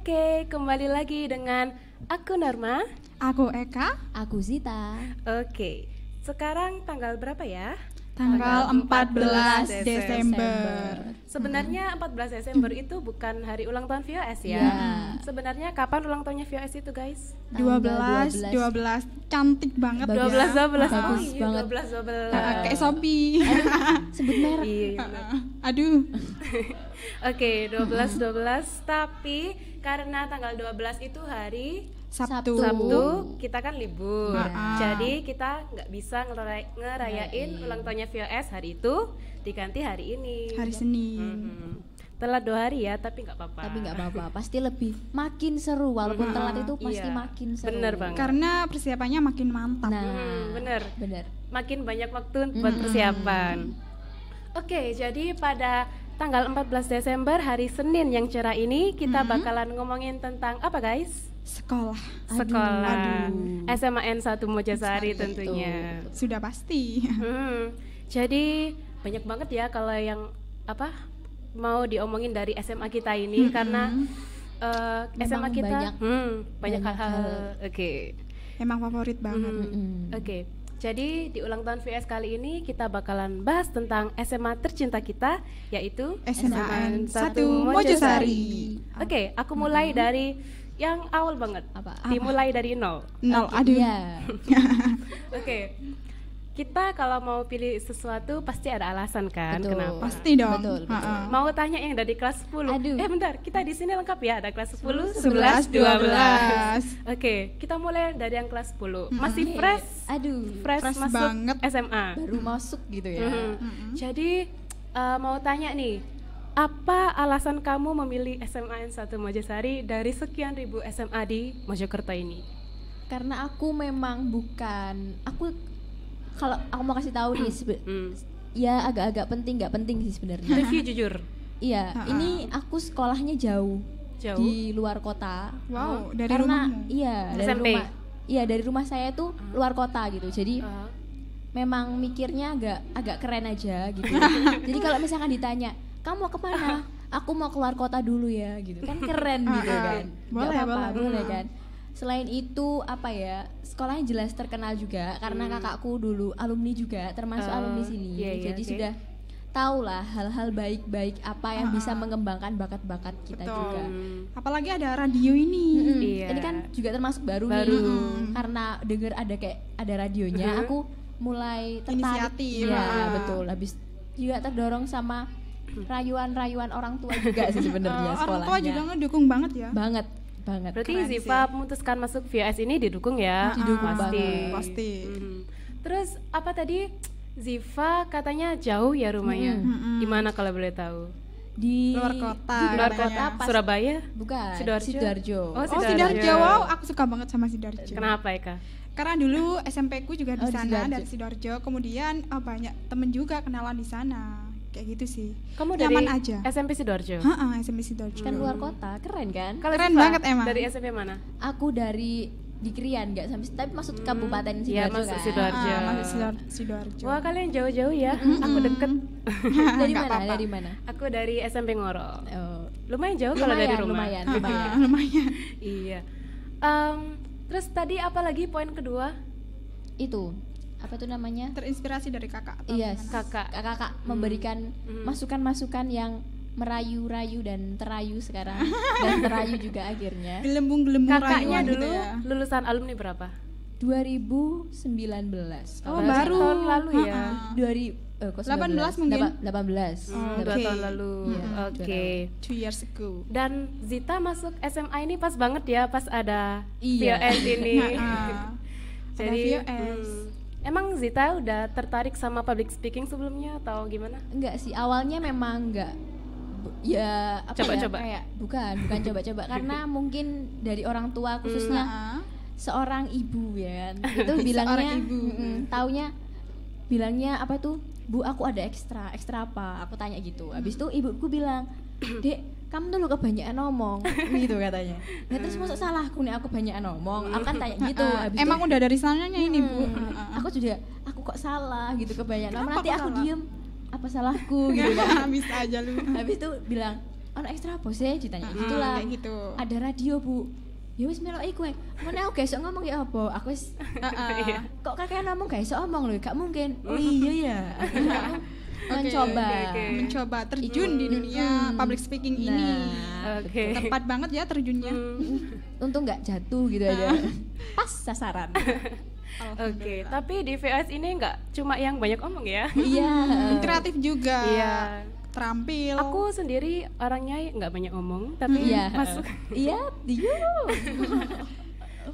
Oke, kembali lagi dengan aku Norma. Aku Eka. Aku Zita. Oke, sekarang tanggal berapa ya? Tanggal 14 Desember. Sebenarnya 14 Desember itu bukan hari ulang tahun VOS ya. Sebenarnya kapan ulang tahunnya VOS itu, guys? 12 cantik banget. 12 Bagus banget. 12. Kayak Shopee. Sebut merek. Iya. Aduh. Oke, 12 tapi karena tanggal 12 itu hari Sabtu. kita kan libur. Jadi kita nggak bisa ngerayain ulang tahunnya VOS hari itu, diganti hari ini. Hari Senin. Telat 2 hari ya, tapi nggak apa-apa. Tapi nggak apa-apa, pasti lebih makin seru walaupun telat itu pasti Iya. makin seru. Bener banget. Karena persiapannya makin mantap. Nah, bener. Makin banyak waktu buat persiapan. Oke, jadi pada tanggal 14 Desember hari Senin yang cerah ini kita bakalan ngomongin tentang apa, guys? Sekolah. Sekolah. SMAN 1 Mojosari tentunya. Sudah pasti. Jadi banyak banget ya kalau yang mau diomongin dari SMA kita ini karena SMA Memang kita banyak banyak hal. Oke. Emang favorit banget. Oke. Jadi di ulang tahun VS kali ini kita bakalan bahas tentang SMA tercinta kita, yaitu SMAN 1 Mojosari. Mojosari. Oke, aku mulai dari yang awal banget. Apa? Dimulai dari nol. Aduh. Iya. Oke. Kita kalau mau pilih sesuatu pasti ada alasan kan? Betul. Kenapa? Pasti dong. Betul. Mau tanya yang dari kelas 10. Aduh. Bentar, kita di sini lengkap ya, ada kelas 10, 11, 12. Oke, kita mulai dari yang kelas 10. Masih fresh Fresh masuk banget. SMA. Baru masuk gitu ya. Jadi mau tanya nih, apa alasan kamu memilih SMAN 1 Mojosari dari sekian ribu SMA di Mojokerto ini? Karena aku memang kalau aku mau kasih tahu nih ya agak-agak penting nggak penting sih sebenarnya. Review jujur. Iya, ini aku sekolahnya jauh Jauh? di luar kota. Wow, dari Karena rumahmu. dari SMP? rumah. Iya, dari rumah saya tuh luar kota gitu. Jadi memang mikirnya agak keren aja gitu. Jadi kalau misalkan ditanya, "Kamu mau kemana?" "Aku mau keluar kota dulu ya," gitu. Kan keren gitu kan. Boleh, Nggak apa-apa, boleh. boleh kan. Selain itu sekolahnya jelas terkenal juga karena kakakku dulu alumni juga, termasuk alumni sini. Iya, Jadi oke. sudah tahulah hal-hal baik-baik apa yang bisa mengembangkan bakat-bakat kita Betul. juga. Apalagi ada radio ini. Iya. Ini kan juga termasuk baru. Baru. nih. Karena dengar ada radionya, aku mulai tertarik. Inisiatif. Iya, betul. Habis juga terdorong sama rayuan-rayuan orang tua juga sih sebenarnya Orang sekolahnya. tua juga ngedukung banget ya. banget. Berarti Keren Ziva memutuskan masuk VOS ini didukung ya? Didukung pasti. banget. Pasti. Terus apa tadi? Ziva katanya jauh ya rumahnya. Di mana kalau boleh tahu? Di Luar kota. di luar katanya. kota pas Surabaya? bukan Sidoarjo? Oh, Oh, Oh, Sidoarjo. Wow, aku suka banget sama Sidoarjo. Kenapa Eka? Karena dulu SMP ku juga di Oh, di sana, Sidoarjo. dari Sidoarjo. Kemudian banyak temen juga kenalan di sana. Kayak gitu sih. Kamu dari Nyaman aja. SMP Sidoarjo? SMP Sidoarjo. kan luar kota, keren kan? Kalau Keren Ziva, banget emang. Dari SMP mana? Aku dari di Krian nggak sampai tapi maksud kabupaten Iya, Sidoarjo masuk kan. Sidoarjo. Masuk Sidoarjo. Wah, kalian jauh-jauh ya. Aku deket. Dari Nggak mana? apa-apa. Dari mana? Aku dari SMP Ngoro. Oh, Lumayan jauh kalau dari rumah. lumayan. Lumayan. Iya. Terus tadi apa lagi poin kedua? Itu apa tuh namanya? Terinspirasi dari kakak atau Iya, gimana? kakak memberikan masukan-masukan yang merayu-rayu dan terayu sekarang dan terayu juga akhirnya. Gelembung-gelembung Kakaknya rayuan dulu gitu ya. lulusan alumni berapa? 2019. Oh, Kalau baru. Tahun lalu ya. 18 mungkin? 18. 2 Oke. tahun lalu. Iya, Oke. 2 years ago. Dan Zita masuk SMA ini pas banget ya, pas ada Iya. VOS ini. Ada VOS. Emang Zita udah tertarik sama public speaking sebelumnya atau gimana? Enggak sih, awalnya memang enggak ya apa Coba-coba. ya kayak bukan coba-coba karena mungkin dari orang tua khususnya seorang ibu ya kan itu bilangnya Seorang ibu. taunya bilangnya apa tuh, "Bu, aku ada ekstra apa?" Aku tanya gitu. Habis itu ibuku bilang, "Dek, kamu dulu kebanyakan ngomong," gitu katanya. Nah, terus masuk salahku nih aku banyakan ngomong. Aku kan tanya gitu. Habis itu, Emang udah dari sananya ini, Bu. aku kok salah gitu kebanyakan ngomong. Kenapa Nanti kok aku salah? diem, apa salahku gitu kan. Bisa aja lu. Habis itu bilang, "Oh ono ekstra apa sih ditanya gitulah. Kayak gitu. Ada radio, Bu. Ya wis meloki kowe. Ngene aku gak iso ngomong ya apa? Aku wis Iya. kok kakek ngomong gak iso omong lho, gak mungkin. Oh iya ya. Akhirnya aku mencoba. oke. Mencoba terjun di dunia public speaking ini. Oke. Tepat banget ya terjunnya. Untung nggak jatuh gitu aja. Pas sasaran. Oke, tapi di VOS ini nggak cuma yang banyak omong ya. Iya. Kreatif juga. Iya. Terampil. Aku sendiri orangnya nggak banyak omong, tapi Iya. masuk. Iya,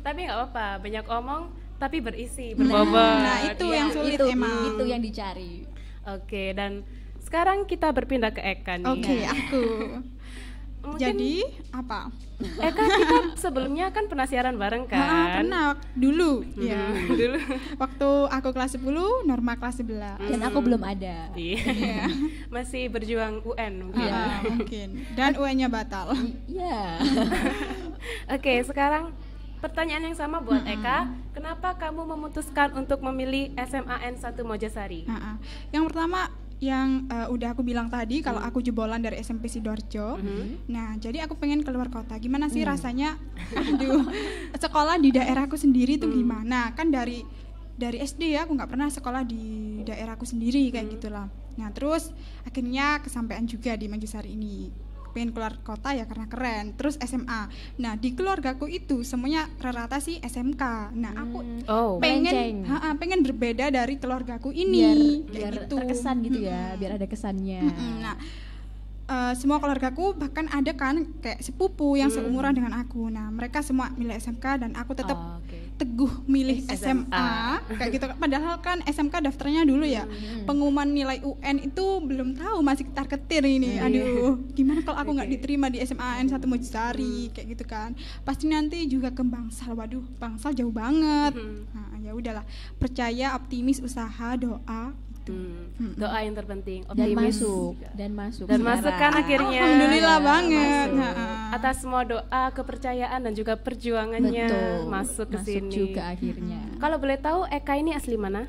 Tapi nggak apa-apa, banyak omong tapi berisi, berbobot. Nah, itu yang sulit itu, emang. Itu yang dicari. Oke, dan sekarang kita berpindah ke Eka nih. Oke, aku. Mungkin Jadi apa? Eka kita sebelumnya kan penasiaran bareng kan? Pernah dulu. Mhm, Ya. dulu. Waktu aku kelas 10, Norma kelas 11. Dan aku belum ada. Iya. Masih berjuang UN mungkin. Mungkin. Dan UN-nya batal. Iya. Oke, sekarang pertanyaan yang sama buat Eka. Kenapa kamu memutuskan untuk memilih SMA N1 Mojosari? Yang pertama yang udah aku bilang tadi kalau aku jebolan dari SMP Sidoarjo. Nah, jadi aku pengen keluar kota. Gimana sih rasanya? Aduh, sekolah di daerahku sendiri tuh gimana? Kan dari SD ya aku nggak pernah sekolah di daerahku sendiri kayak gitulah. Nah, terus akhirnya kesampaian juga di Mojosari ini. Pengen keluar kota ya karena keren. Terus SMA. Nah, di keluargaku itu semuanya rata-rata sih SMK. Nah, aku pengen pengen berbeda dari keluargaku ini biar gitu. terkesan gitu ya, biar ada kesannya. Nah, semua keluargaku bahkan ada kan kayak sepupu yang seumuran dengan aku. Nah, mereka semua milih SMK dan aku tetap teguh milih SMA kayak gitu. Padahal kan SMK daftarnya dulu ya. Pengumuman nilai UN itu belum tahu, masih ketar-ketir ini. Aduh, gimana kalau aku nggak diterima di SMA N1 Mojosari kayak gitu kan. Pasti nanti juga ke Bangsal. Waduh, Bangsal jauh banget. Nah, ya udahlah. Percaya, optimis, usaha, doa. Doa yang terpenting, Dan optimis masuk dan masuk kan akhirnya. Alhamdulillah banget. Atas semua doa, kepercayaan dan juga perjuangannya masuk ke sini. juga akhirnya. Kalau boleh tahu Eka ini asli mana?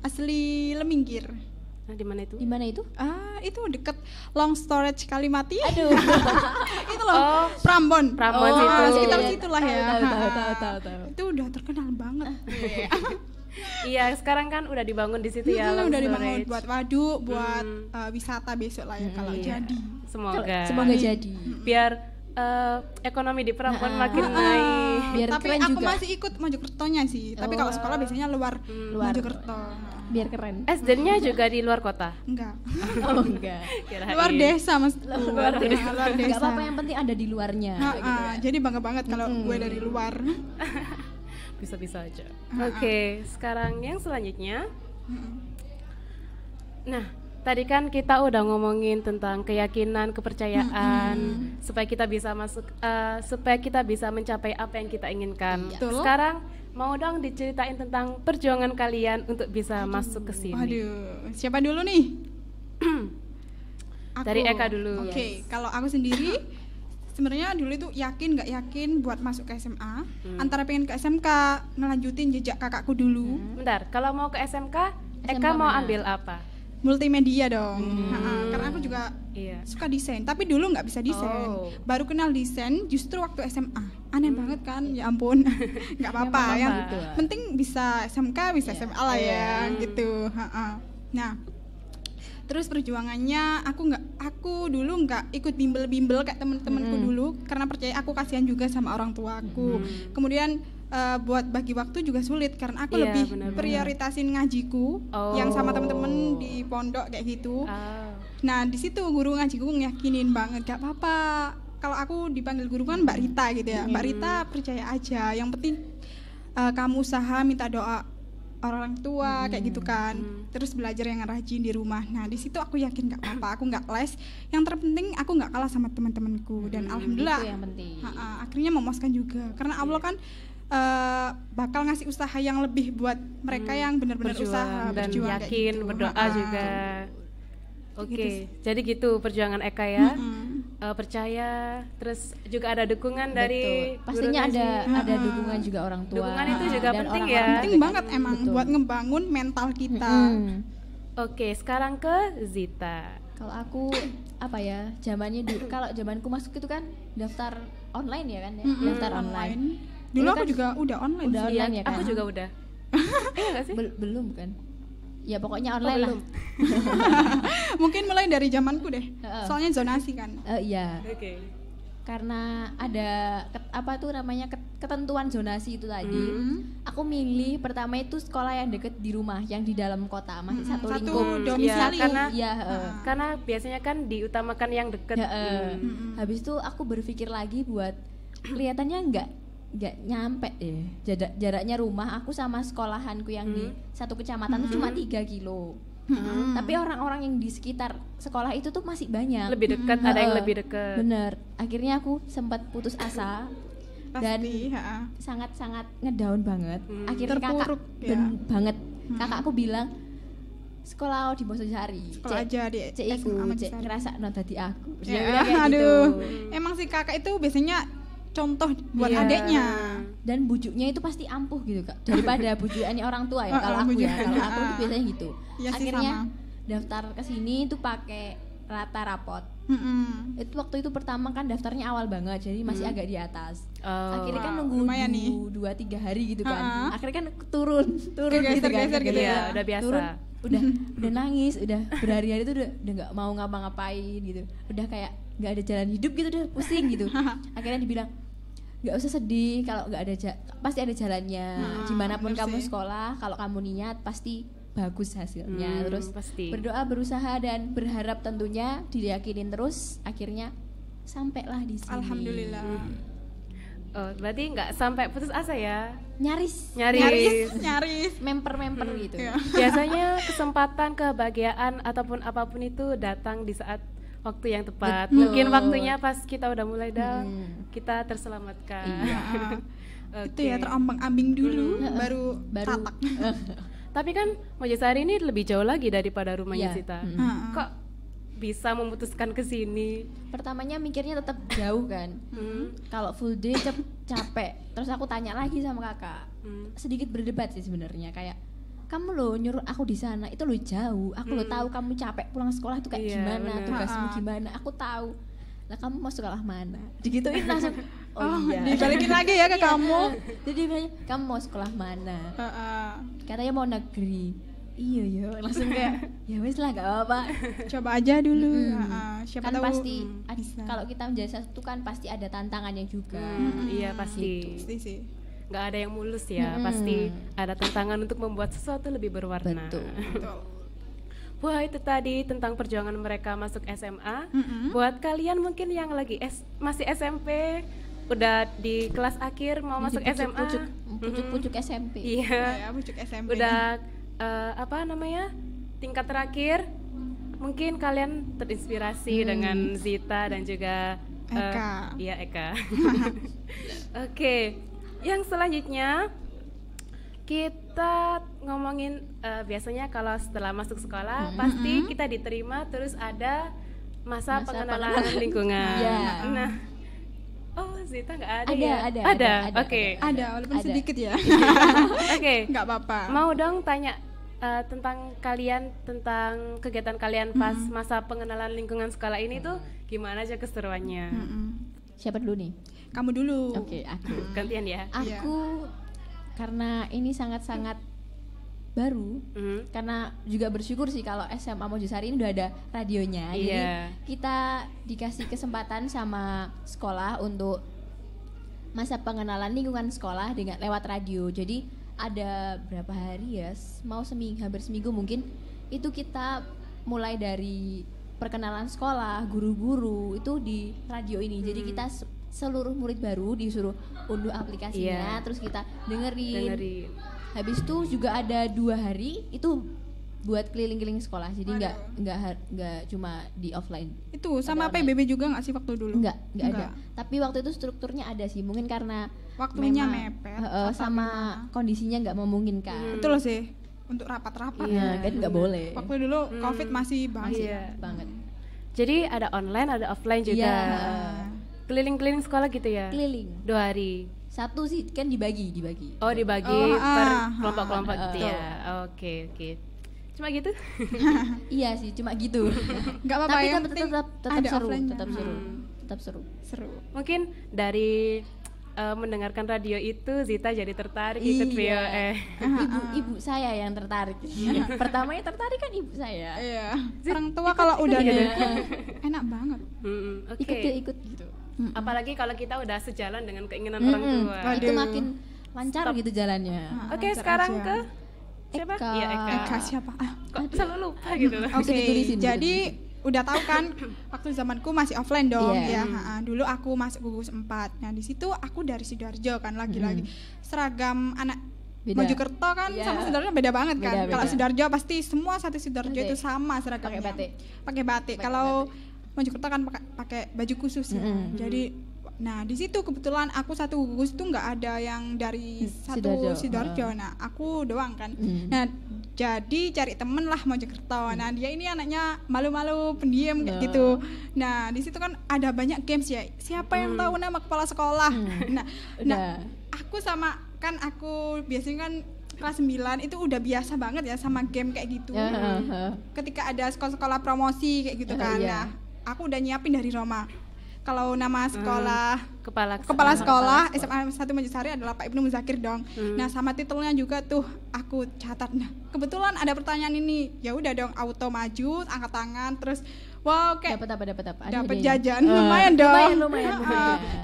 Asli Leminggir. Nah, di mana itu? Di mana itu? Itu deket Long Storage Kalimati. Aduh. Itu loh, Prambon. Prambon situ. Sekitar situlah ya. Tahu. Itu udah terkenal banget. Iya, sekarang kan udah dibangun di situ ya. Long Udah dibangun Storage. buat waduk, buat wisata besok lah ya kalau Iya. jadi. Semoga jadi. biar ekonomi di Prambon makin naik. Biar Tapi keren aku juga. masih ikut Mojokertonya sih. Tapi kalau sekolah biasanya luar Mojokerto. Biar keren. SD-nya juga di luar kota. Enggak. Oh enggak. Kirain. Luar desa Mas. Luar desa. Luar Enggak desa. apa-apa, yang penting ada di luarnya. Jadi bangga banget kalau gue dari luar. Bisa-bisa aja. Oke, sekarang yang selanjutnya. Nah, tadi kan kita udah ngomongin tentang keyakinan, kepercayaan, supaya kita bisa masuk, supaya kita bisa mencapai apa yang kita inginkan. Betul. Sekarang mau dong diceritain tentang perjuangan kalian untuk bisa masuk ke sini. Waduh, siapa dulu nih? Dari Eka dulu. Oke, kalau aku sendiri sebenarnya dulu itu yakin nggak yakin buat masuk ke SMA, antara pengen ke SMK ngelanjutin jejak kakakku dulu. Bentar, kalau mau ke SMK, Eka mau ambil apa? Multimedia dong. Karena aku juga Iya. suka desain, tapi dulu nggak bisa desain. Oh. Baru kenal desain justru waktu SMA. Aneh banget kan? Ya ampun. Nggak apa-apa ya. Penting bisa SMK, bisa SMA lah ya, gitu. Nah, terus perjuangannya aku dulu nggak ikut bimbel-bimbel kayak temen-temenku dulu karena percaya aku kasihan juga sama orang tuaku. Kemudian buat bagi waktu juga sulit karena aku Iya, lebih benar-benar. prioritasin ngajiku yang sama temen-temen di pondok kayak gitu. Nah, di situ guru ngajiku ngeyakinin banget gak apa-apa. Kalau aku dipanggil guru kan Mbak Rita gitu ya. Mbak Rita percaya aja. Yang penting kamu usaha, minta doa orang tua kayak gitu kan. Terus belajar yang rajin di rumah. Nah, di situ aku yakin gak apa-apa. Aku nggak les. Yang terpenting aku nggak kalah sama teman-temanku. Dan alhamdulillah Itu yang penting. akhirnya memuaskan juga. Karena Allah kan bakal ngasih usaha yang lebih buat mereka yang benar-benar usaha dan berjuang kayak yakin gitu. berdoa juga. Oke, jadi gitu perjuangan Eka ya. Percaya, terus juga ada dukungan dari Pastinya guru ngaji. ada dukungan juga orang tua. Dukungan itu juga dan penting orang-orang ya. Penting banget emang buat ngebangun mental kita. Oke, sekarang ke Zita. Kalau aku apa ya, zamannya dulu, kalau zamanku masuk itu kan daftar online ya kan ya, daftar online. Dulu Itu aku kan juga udah online udah sih. online ya kan. Aku juga udah. Iya nggak sih? Belum kan? Ya pokoknya online lah. belum. Mungkin mulai dari zamanku deh. Heeh. Soalnya zonasi kan. Iya. Oke. Karena ada apa tuh namanya ketentuan zonasi itu tadi. Aku milih pertama itu sekolah yang deket di rumah, yang di dalam kota, masih satu Satu lingkup. domisili. Ya, karena Iya, karena biasanya kan diutamakan yang deket. Habis itu aku berpikir lagi buat kelihatannya nggak nyampe deh. Jaraknya rumah aku sama sekolahanku yang di satu kecamatan itu cuma 3 kilo. Tapi orang-orang yang di sekitar sekolah itu tuh masih banyak. Lebih dekat, ada yang lebih dekat. Bener. Akhirnya aku sempat putus asa dan Pasti, sangat-sangat ngedown banget. Akhirnya kakak Terpuruk, ya. banget. Kakakku bilang sekolah di Mososari. Sekolah aja di Cek SMA iku, cek Mojosari. ngerasa no dadi aku. Dia Ya, bilang kayak aduh. gitu. Emang si kakak itu biasanya contoh buat Iya. adeknya. Dan bujuknya itu pasti ampuh gitu kak, daripada bujukannya orang tua ya. Kalau aku ya, bujukan. kalau aku tuh biasanya gitu. Iya sih, Akhirnya sama. daftar ke sini itu pakai rata rapot. Itu waktu itu pertama kan daftarnya awal banget, jadi masih agak di atas. Akhirnya kan Wow, nunggu lumayan nih. 2-3 hari gitu kan. Ha-ha. Akhirnya kan turun gitu kan. Geser-geser gitu Iya, ya. udah biasa. Turun, udah nangis, udah berhari-hari itu udah nggak mau ngapa-ngapain gitu. Udah kayak nggak ada jalan hidup gitu, udah pusing gitu. Akhirnya dibilang nggak usah sedih, kalau nggak ada pasti ada jalannya. Dimanapun bener kamu sih. sekolah, kalau kamu niat pasti bagus hasilnya. Terus pasti. berdoa, berusaha dan berharap tentunya, diyakinin terus. Akhirnya sampailah di sini. Alhamdulillah. Oh, berarti nggak sampai putus asa ya? Nyaris Nyaris. memper gitu. Iya. Biasanya kesempatan, kebahagiaan ataupun apapun itu datang di saat waktu yang tepat. Betul. Mungkin waktunya pas kita udah mulai down, kita terselamatkan. Iya. Itu ya terombang-ambing dulu baru tatak. Tapi kan Mojosari ini lebih jauh lagi daripada rumahnya Iya. Zita. Heeh. Kok bisa memutuskan ke sini? Pertamanya mikirnya tetap jauh kan. Kalau full day capek. Terus aku tanya lagi sama kakak. Sedikit berdebat sih sebenarnya, kayak kamu lo nyuruh aku di sana itu lo jauh. Aku lo tahu kamu capek pulang sekolah tuh kayak Iya, gimana, bener. tugasmu gimana. Aku tahu. Lah kamu mau sekolah mana? Digituin langsung. Oh, iya. Dibalikin lagi ya ke Iya. kamu. Jadi dia bilang, kamu mau sekolah mana? Heeh. Katanya mau negeri. Iya ya, langsung kayak ya wes lah gak apa-apa. Coba aja dulu. Heeh. Siapa Kan tahu pasti bisa. kalau kita menjadi satu kan pasti ada tantangannya juga. Iya pasti. Pasti sih. Nggak ada yang mulus ya. Pasti ada tantangan untuk membuat sesuatu lebih berwarna. Betul. Betul. Wah, itu tadi tentang perjuangan mereka masuk SMA. Buat kalian mungkin yang lagi masih SMP, udah di kelas akhir mau masuk SMA. Pucuk-pucuk SMP. Iya. Ya, bucuk SMP. Udah apa namanya? Tingkat terakhir. Mungkin kalian terinspirasi dengan Zita dan juga Eka. Iya, Eka. Oke. Yang selanjutnya kita ngomongin biasanya kalau setelah masuk sekolah pasti kita diterima, terus ada masa pengenalan lingkungan. Iya. Nah, oh Zita nggak ada, Ada, ya? ada. Oke. Ada, walaupun Ada. sedikit ya. Oke. Nggak apa-apa. Mau dong tanya tentang kalian, tentang kegiatan kalian pas masa pengenalan lingkungan sekolah ini tuh gimana aja keseruannya? Siapa dulu nih? Kamu dulu. Oke, aku. Gantian ya. Aku karena ini sangat-sangat baru, karena juga bersyukur sih kalau SMA Mojosari ini udah ada radionya. Iya. Jadi kita dikasih kesempatan sama sekolah untuk masa pengenalan lingkungan sekolah dengan lewat radio. Jadi ada berapa hari ya? Mau hampir seminggu mungkin. Itu kita mulai dari perkenalan sekolah, guru-guru itu di radio ini. Jadi kita seluruh murid baru disuruh unduh aplikasinya, terus kita dengerin. Habis itu juga ada 2 hari itu buat keliling-keliling sekolah. Jadi nggak cuma di offline. Itu sama Ada PBB juga nggak sih waktu dulu? Nggak ada. Tapi waktu itu strukturnya ada sih. Mungkin karena Waktunya memang, mepet. sama kondisinya nggak memungkinkan. Betul sih. Untuk rapat-rapat. Iya, kan nggak boleh. Waktu dulu COVID masih banget. Iya. Banget. Jadi ada online, ada offline juga. Iya. Keliling-keliling sekolah gitu ya? Keliling. 2 hari. Satu sih kan dibagi. Oh, dibagi Oh, per kelompok-kelompok gitu betul. ya. Oke. Cuma gitu. Iya sih, cuma gitu. Nggak apa-apa, Tapi yang tetap penting tetap ada seru, offline-nya. tetap seru. Tetap seru. Seru. Mungkin dari mendengarkan radio itu Zita jadi tertarik ikut VOS. Ibu saya yang tertarik. Pertamanya tertarik kan ibu saya. Iya. Orang tua kalau udah gitu. dukung, enak banget. Oke. Ikut deh, ikut gitu. Apalagi kalau kita udah sejalan dengan keinginan orang tua. Itu Waduh. makin lancar gitu jalannya. Oke, Lancar sekarang aja. ke siapa? Eka. Iya, Eka. Eka siapa? Kok selalu lupa gitu loh. Oke, ditulisin, jadi udah tahu kan waktu zamanku masih offline dong Iya. ya. Dulu aku masuk gugus 4. Nah, di situ aku dari Sidoarjo kan lagi-lagi. Seragam anak Beda. Mojokerto kan Iya. sama Sidoarjo beda banget kan. Beda. Kalau Sidoarjo pasti semua satu Sidoarjo Batik. itu sama seragamnya. Pakai batik. Pakai batik. Kalau Mojokerto kan pakai baju khusus ya. Jadi nah di situ kebetulan aku satu gugus tuh nggak ada yang dari satu Sidoarjo. Nah aku doang kan. Nah jadi cari temen lah Mojokerto. Nah dia ini anaknya malu-malu pendiam kayak gitu. Nah di situ kan ada banyak games ya. Siapa yang tahu nama kepala sekolah? Nah aku sama kan aku biasanya kan kelas 9 itu udah biasa banget ya sama game kayak gitu. Ketika ada sekolah-sekolah promosi kayak gitu kan. Iya. Nah aku udah nyiapin dari Roma. Kalau nama sekolah Kepala sekolah SMA 1 Mojosari adalah Pak Ibnu Muzakir dong. Nah, sama titelnya juga tuh aku catat. Nah, kebetulan ada pertanyaan ini. Ya udah dong auto maju, angkat tangan terus wow kayak Dapat apa? Ada dapat hadiahnya. jajan. Lumayan dong. Lumayan.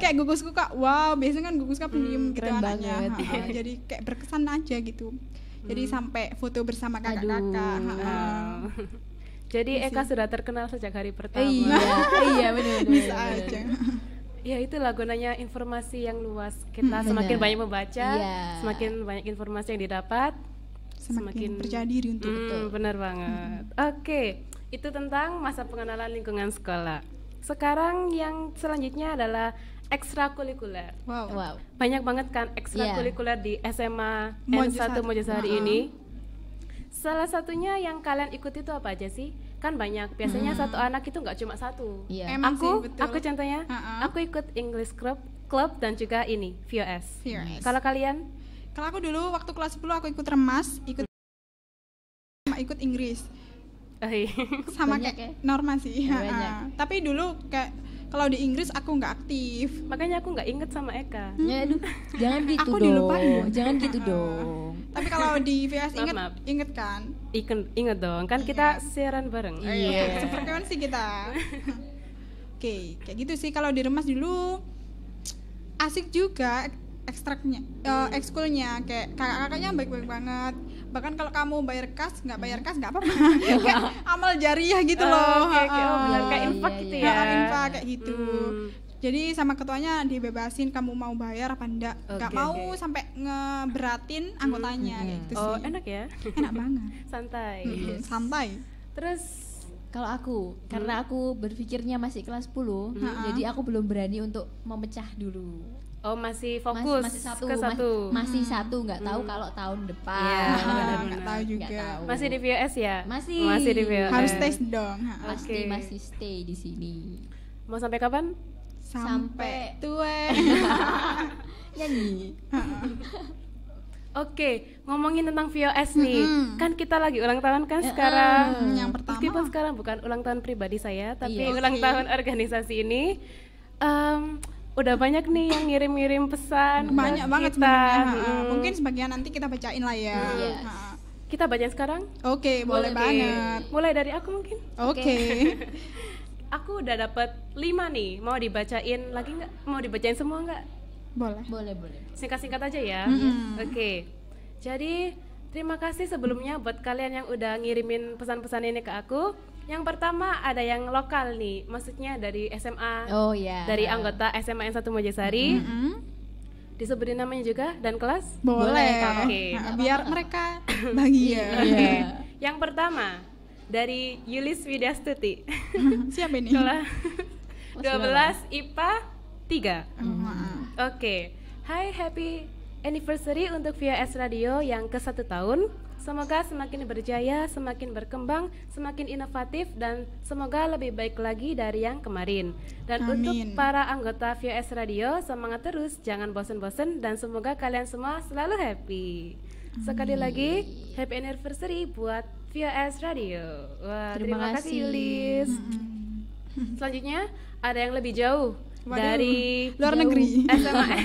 Kayak gugusku Kak. Wow, biasanya kan gugusku pendiam gitu keren anaknya. banget. Jadi kayak berkesan aja gitu. Jadi sampai foto bersama kakak-kakak. Jadi Eka sudah terkenal sejak hari pertama. Iya benar. Bisa aja. Ya itulah gunanya informasi yang luas. Kita semakin benar. banyak membaca, Iya. semakin banyak informasi yang didapat, Semakin percaya diri untuk benar banget. Oke, itu tentang masa pengenalan lingkungan sekolah. Sekarang yang selanjutnya adalah ekstrakurikuler. Wow. Banyak banget kan ekstrakurikuler di SMA N1 Mojosari. Mojosari ini. Salah satunya yang kalian ikut itu apa aja sih? Kan banyak. Biasanya satu anak itu nggak cuma satu. Iya. Emang sih, Aku betul. contohnya, aku ikut English Club dan juga ini VOS. VOS. Kalau kalian? Kalau aku dulu waktu kelas 10 aku ikut remas, ikut Inggris. Sama Banyak kayak ya? Norma sih. Banyak. Tapi dulu kayak kalau di Inggris aku nggak aktif. Makanya aku nggak inget sama Eka. Ya aduh, jangan gitu Aku dong. dilupain. Jangan gitu dong. Tapi kalau di VS Maaf. inget kan? Inget dong, kan kita siaran bareng. Iya. Sefrekuensi kita. Oke, kayak gitu sih. Kalau di remas dulu asik juga ekstraknya, ekskulnya kayak kakak-kakaknya baik-baik banget. Bahkan kalau kamu bayar kas nggak apa-apa. Kayak amal jariah gitu loh. Oke, benar kayak Iya, infak iya, gitu iya. ya. Infak kayak gitu. Jadi sama ketuanya dibebasin kamu mau bayar apa enggak. Nggak Oke, mau oke. sampai ngeberatin anggotanya kayak gitu Oh, sih. enak ya. Enak banget. Santai. Santai. Terus Kalau aku, karena aku berpikirnya masih kelas 10, jadi aku belum berani untuk memecah dulu. oh masih fokus masih satu, ke satu. masih satu, nggak tahu kalau tahun depan. Iya, benar-benar. Nggak tahu juga. Nggak tahu. Masih di VOS ya? Masih. Masih di VOS. Harus tes dong. Pasti Oke. masih stay di sini. Mau sampai kapan? Sampai tua. Nyanyi. Oke, ngomongin tentang VOS nih. Kan kita lagi ulang tahun kan sekarang. Yang pertama. Meskipun sekarang bukan ulang tahun pribadi saya, tapi Iya. ulang tahun organisasi ini. Udah banyak nih yang ngirim-ngirim pesan Banyak ke banget kita. sebenarnya. Mungkin sebagian nanti kita bacain lah ya. Yes. Ha. Kita bacain sekarang? Oke, boleh Oke. banget. Mulai dari aku mungkin. Oke. Aku udah dapat 5 nih. Mau dibacain lagi nggak? Mau dibacain semua nggak? Boleh. Boleh. Singkat-singkat aja ya. Oke. Jadi terima kasih sebelumnya buat kalian yang udah ngirimin pesan-pesan ini ke aku. Yang pertama ada yang lokal nih, maksudnya dari SMA, Oh ya. dari anggota SMA N1 Mojosari. Disebutin namanya juga dan kelas. Boleh. Oke. Ha, biar mereka bahagia. Oke. Yang pertama dari Yulis Widyastuti. Siapa ini? Kelas 12 IPA 3. Oh, Oke, hai happy anniversary untuk VOS Radio yang ke-1 tahun. Semoga semakin berjaya, semakin berkembang, semakin inovatif, dan semoga lebih baik lagi dari yang kemarin. Dan Amin. untuk para anggota VOS Radio, semangat terus, jangan bosen-bosen, dan semoga kalian semua selalu happy. Sekali lagi, happy anniversary buat VOS Radio. Wah, Terima terima kasih kasih. Yulis. Selanjutnya ada yang lebih jauh. Waduh, dari luar jauh. negeri. SMAN.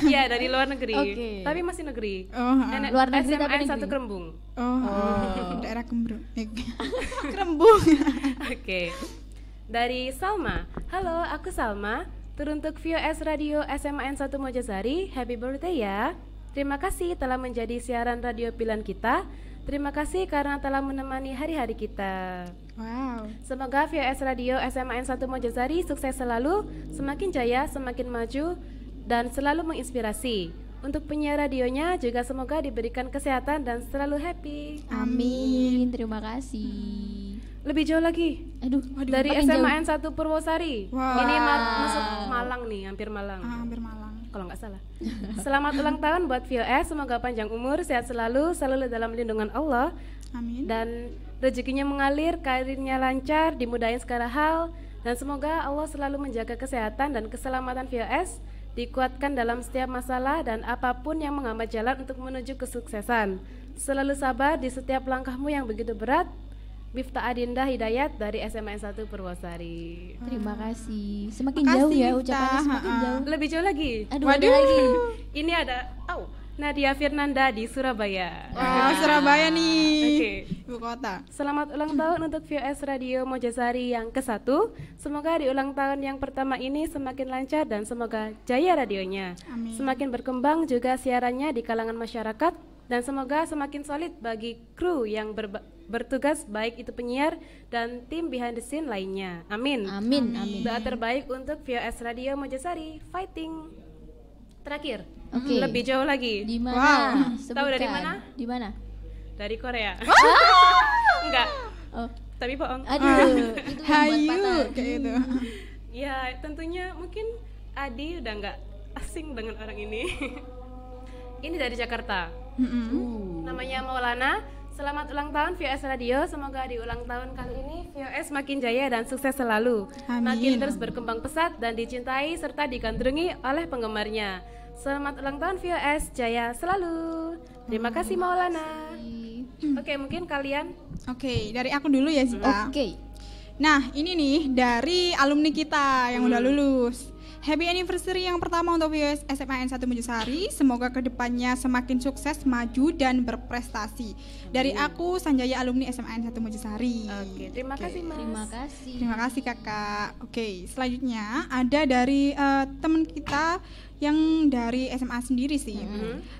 Iya, dari luar negeri. Oke. Tapi masih negeri. Oh, Luar negeri tapi SMAN negeri. 1 Kerembung. Daerah Kembrung. Kerembung. Oke. Dari Salma. Halo, aku Salma. Teruntuk VOS Radio SMAN 1 Mojosari, happy birthday ya. Terima kasih telah menjadi siaran radio pilihan kita. Terima kasih karena telah menemani hari-hari kita. Wow. Semoga VOS Radio SMAN 1 Mojosari sukses selalu, semakin jaya, semakin maju, dan selalu menginspirasi. Untuk penyiar radionya juga semoga diberikan kesehatan dan selalu happy. Amin. Terima kasih. Lebih jauh lagi, Aduh, dari makin jauh. SMAN 1 Purwosari. Wow. Ini masuk Malang nih, hampir Malang. Hampir Malang. Kalau nggak salah. Selamat ulang tahun buat VOS, semoga panjang umur, sehat selalu dalam lindungan Allah, Amin. dan rezekinya mengalir, karirnya lancar, dimudahin segala hal, dan semoga Allah selalu menjaga kesehatan dan keselamatan VOS, dikuatkan dalam setiap masalah dan apapun yang menghambat jalan untuk menuju kesuksesan. Selalu sabar di setiap langkahmu yang begitu berat. Miftah Adinda Hidayat dari SMAN 1 Purwosari. Terima kasih. Semakin Makasih, jauh ya Miftah. ucapannya, semakin jauh. Lebih jauh lagi. Aduh, Waduh. ada lagi. Ini ada Nadia Firnanda di Surabaya. Wow, Surabaya nih. Oke. Ibu kota. Selamat ulang tahun untuk VOS Radio Mojosari yang ke-1. Semoga di ulang tahun yang pertama ini semakin lancar dan semoga jaya radionya. Amin. Semakin berkembang juga siarannya di kalangan masyarakat dan semoga semakin solid bagi kru yang bertugas, baik itu penyiar dan tim behind the scene lainnya. Amin. Amin, amin. Doa terbaik untuk VOS Radio Mojosari. Fighting. Terakhir. Oke. Lebih jauh lagi. Di mana? Wow. Tahu dari Sebutkan. mana? Di mana? Dari Korea. Enggak, Oh, tapi bohong. aduh, itu membuat Hayu patah. kayak gitu. Ya, tentunya mungkin Adi udah nggak asing dengan orang ini. Ini dari Jakarta. Namanya Maulana. Selamat ulang tahun VOS Radio. Semoga di ulang tahun kali ini VOS makin jaya dan sukses selalu. Amin. Makin terus berkembang pesat dan dicintai serta digandrungi oleh penggemarnya. Selamat ulang tahun VOS, jaya selalu. Terima kasih Maulana. Oke, mungkin kalian Oke, dari aku dulu ya Zita. Oke. Nah, ini nih dari alumni kita yang udah lulus. Happy anniversary yang pertama untuk VOS SMAN 1 Mojosari. Semoga kedepannya semakin sukses, maju, dan berprestasi. Dari aku, Sanjaya alumni SMAN 1 Mojosari. Oke, terima kasih Mas. Terima kasih. Terima kasih kakak. Oke, selanjutnya ada dari teman kita yang dari SMA sendiri sih.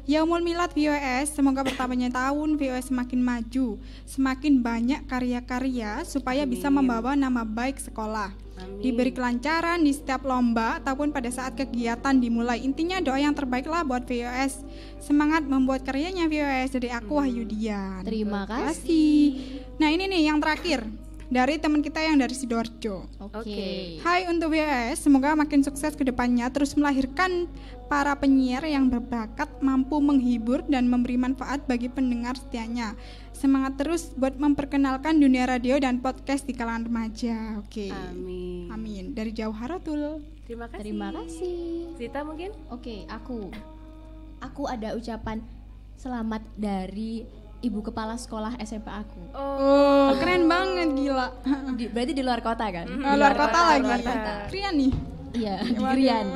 Yaumul Milad VOS, semoga bertambahnya tahun VOS semakin maju, semakin banyak karya-karya supaya bisa membawa nama baik sekolah. Diberi kelancaran di setiap lomba ataupun pada saat kegiatan dimulai. Intinya doa yang terbaik lah buat VOS. Semangat membuat karyanya VOS. Dari aku Wahyu Dian. Terima Terima kasih. kasih. Nah ini nih yang terakhir dari teman kita yang dari Sidoarjo. Oke. Hai untuk VOS, semoga makin sukses ke depannya, terus melahirkan para penyiar yang berbakat, mampu menghibur dan memberi manfaat bagi pendengar setianya. Semangat terus buat memperkenalkan dunia radio dan podcast di kalangan remaja. Oke. Amin. Amin. Dari Jauharatul. Terima kasih. Terima kasih. Zita mungkin? Oke, aku ada ucapan selamat dari ibu kepala sekolah SMP aku. Oh, keren banget, gila. Berarti di luar kota kan? Luar kota lagi. Luar kota. Keren nih. Iya, di Waduh. Grian.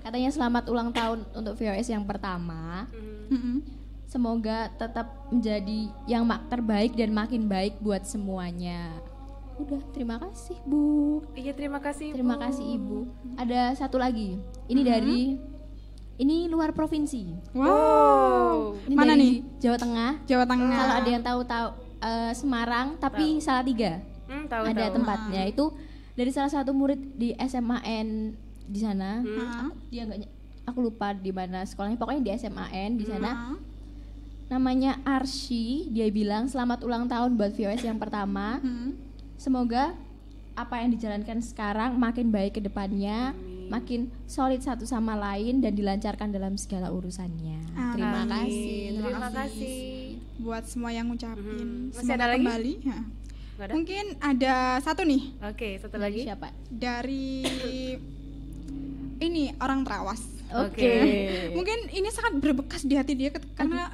Katanya selamat ulang tahun untuk VOS yang pertama. Mm-mm. Semoga tetap menjadi yang terbaik dan makin baik buat semuanya. Udah, terima kasih Bu. Iya, terima kasih. Terima Bu. kasih Ibu. Ada satu lagi. Ini dari luar provinsi. Wow. Ini Mana dari nih? Jawa Tengah. Jawa Tengah. Kalau ada yang tahu Semarang tapi Salatiga. Tahu, Ada tahu. tempatnya. Itu dari salah satu murid di SMAN di sana. Dia nggak aku lupa di mana sekolahnya. Pokoknya di SMAN di sana. Namanya Arsy. Dia bilang selamat ulang tahun buat VOS yang pertama. Semoga apa yang dijalankan sekarang makin baik ke depannya, makin solid satu sama lain dan dilancarkan dalam segala urusannya. Terima Amin. kasih. Terima kasih. Buat semua yang ngucapin. Masih Semoga ada lagi? kembali. Ya. Nggak ada? Mungkin ada satu nih Oke, satu Dari lagi. siapa? dari ini orang Trawas. Oke. Mungkin ini sangat berbekas di hati dia karena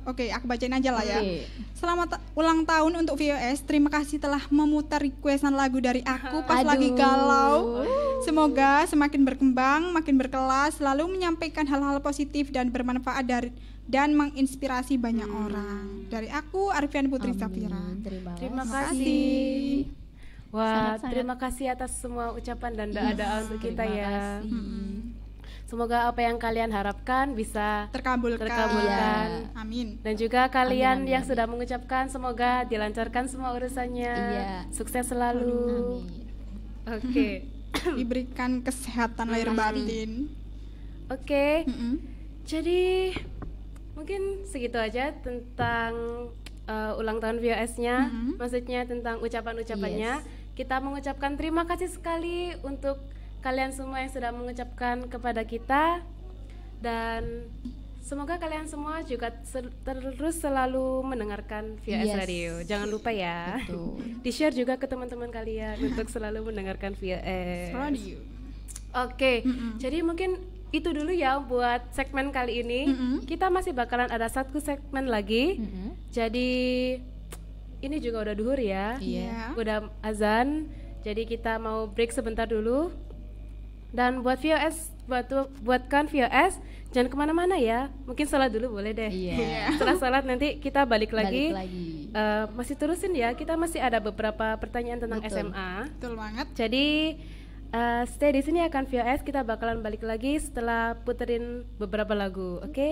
oke, aku bacain aja lah ya. Oke. Selamat ulang tahun untuk VOS. Terima kasih telah memutar requestan lagu dari aku pas Aduh. lagi galau. Semoga semakin berkembang, makin berkelas, selalu menyampaikan hal-hal positif dan bermanfaat dan menginspirasi banyak orang. Dari aku, Arfian Putri Safira. Amin. Terima kasih. kasih. Wah, Sangat-sangat. terima kasih atas semua ucapan dan doa-doa untuk kita Terima ya. kasih. Semoga apa yang kalian harapkan bisa Terkabulkan. Terkabulkan. Iya. Amin. dan juga kalian Amin, amin, yang amin. sudah mengucapkan semoga dilancarkan semua urusannya. Iya. Sukses selalu. Amin. Oke. Diberikan kesehatan lahir batin. Oke. Mm-mm. Jadi mungkin segitu aja tentang ulang tahun VOS-nya. Maksudnya tentang ucapan-ucapannya. Kita mengucapkan terima kasih sekali untuk kalian semua yang sudah mengucapkan kepada kita, dan semoga kalian semua juga terus selalu mendengarkan VOS Yes. Radio. Jangan lupa ya. Betul. Di-share juga ke teman-teman kalian untuk selalu mendengarkan VOS. Radio. Oke, jadi mungkin itu dulu ya buat segmen kali ini. Kita masih bakalan ada satu segmen lagi. Jadi ini juga udah duhur ya. Iya. Udah azan. Jadi kita mau break sebentar dulu. Dan buat VOS, buatkan VOS, jangan kemana-mana ya. Mungkin sholat dulu boleh deh. Iya. Setelah sholat nanti kita balik lagi. Balik lagi. Masih terusin ya. Kita masih ada beberapa pertanyaan tentang Betul. SMA. Betul banget. Jadi stay di sini akan VOS, kita bakalan balik lagi setelah puterin beberapa lagu, oke?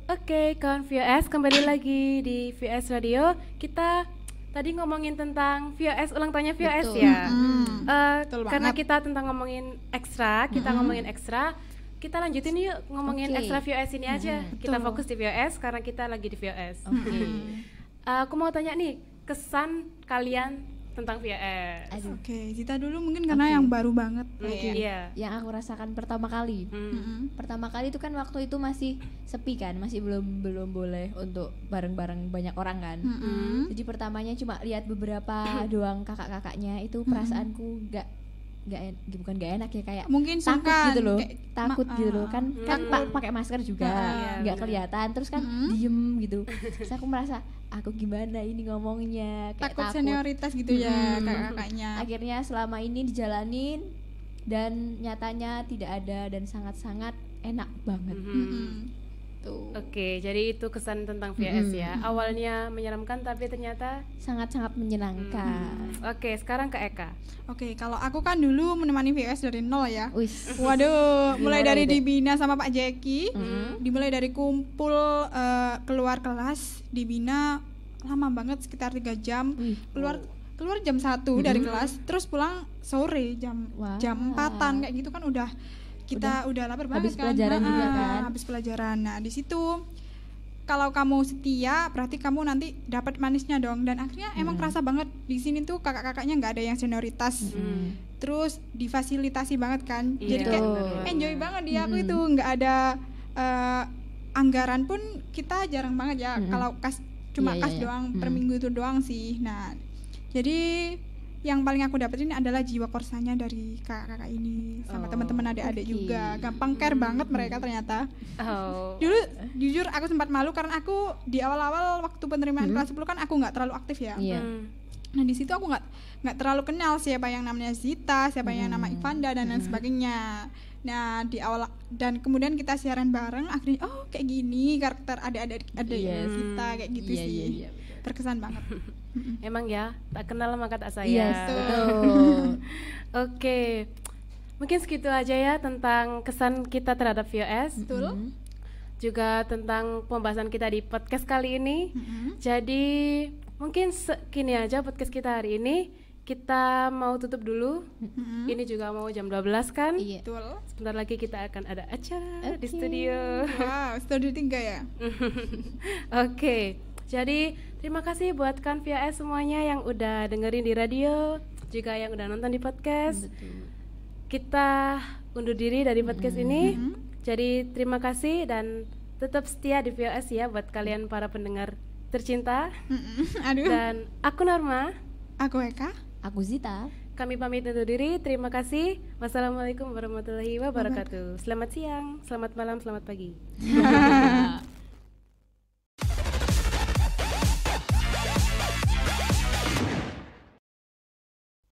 Oke, kawan VOS, kembali lagi di VOS Radio. Kita tadi ngomongin tentang VOS, ulang tahunnya VOS Betul. ya. Betul Karena banget. kita tentang ngomongin ekstra, kita lanjutin yuk ngomongin Oke. ekstra VOS ini aja. Kita Betul. fokus di VOS karena kita lagi di VOS. Oke. Aku mau tanya nih, kesan kalian tentang VOS. Aduh. Oke, Zita dulu mungkin karena yang baru banget. Mungkin iya. Yang aku rasakan pertama kali. Pertama kali itu kan waktu itu masih sepi kan, masih belum boleh untuk bareng-bareng banyak orang kan. Jadi pertamanya cuma lihat beberapa doang kakak-kakaknya, itu perasaanku bukan gak enak ya, kayak Mungkin takut sungkan, gitu loh, kayak takut gitu loh kan, pakai masker juga Iya, nggak benar. kelihatan, terus kan diem gitu. Terus aku merasa aku gimana ini ngomongnya, kayak takut senioritas gitu ya kakak-kakaknya. Akhirnya selama ini dijalanin dan nyatanya tidak ada dan sangat-sangat enak banget. Tuh. Oke, jadi itu kesan tentang VOS ya. Awalnya menyeramkan tapi ternyata Sangat-sangat menyenangkan. oke, sekarang ke Eka. Oke, kalau aku kan dulu menemani VOS dari nol ya. Wis. Waduh, mulai Gimana dari itu? dibina sama Pak Jeki, dimulai dari kumpul keluar kelas, dibina lama banget sekitar 3 jam, Wih. keluar jam 1 dari kelas, terus pulang sore jam Wah. jam 4-an kayak gitu kan udah kita udah lapar banget habis kan. pelajaran juga kan. Habis pelajaran. Nah, di situ kalau kamu setia berarti kamu nanti dapat manisnya dong, dan akhirnya emang kerasa banget di sini tuh kakak-kakaknya nggak ada yang senioritas. Terus difasilitasi banget kan. Iya, Jadi kayak bener banget. enjoy banget di aku itu, nggak ada anggaran pun kita jarang banget ya, kalau cuma Iya, kas iya, iya. doang per minggu itu doang sih. Nah, jadi yang paling aku dapetin adalah jiwa korsanya dari kakak-kakak ini sama teman-teman adik-adik juga. Gampang care banget mereka ternyata. Oh. Dulu jujur aku sempat malu karena aku di awal-awal waktu penerimaan kelas 10 kan aku nggak terlalu aktif ya. Iya. Nah di situ aku nggak terlalu kenal siapa yang namanya Zita, siapa yang nama Ivanda dan lain sebagainya. Nah di awal dan kemudian kita siaran bareng, akhirnya oh kayak gini karakter adik-adik Yes. Zita kayak gitu Iya, sih. iya, iya, Berkesan banget. Emang ya, tak kenal maka tak sayang. Yes, betul. Oke. Mungkin segitu aja ya tentang kesan kita terhadap VOS. Betul. Juga tentang pembahasan kita di podcast kali ini. Jadi mungkin segini aja podcast kita hari ini. Kita mau tutup dulu. Ini juga mau jam 12 kan? Iya. Betul. Sebentar lagi kita akan ada acara di Oke. studio. Wow, studio 3 ya. Oke. Jadi terima kasih buat kan VOS semuanya yang udah dengerin di radio, juga yang udah nonton di podcast. Kita undur diri dari podcast ini. Jadi terima kasih dan tetap setia di VOS ya buat kalian para pendengar tercinta. Aduh. Dan aku Norma. Aku Eka. Aku Zita. Kami pamit undur diri. Terima kasih. Wassalamualaikum warahmatullahi wabarakatuh. Selamat siang, selamat malam, selamat pagi.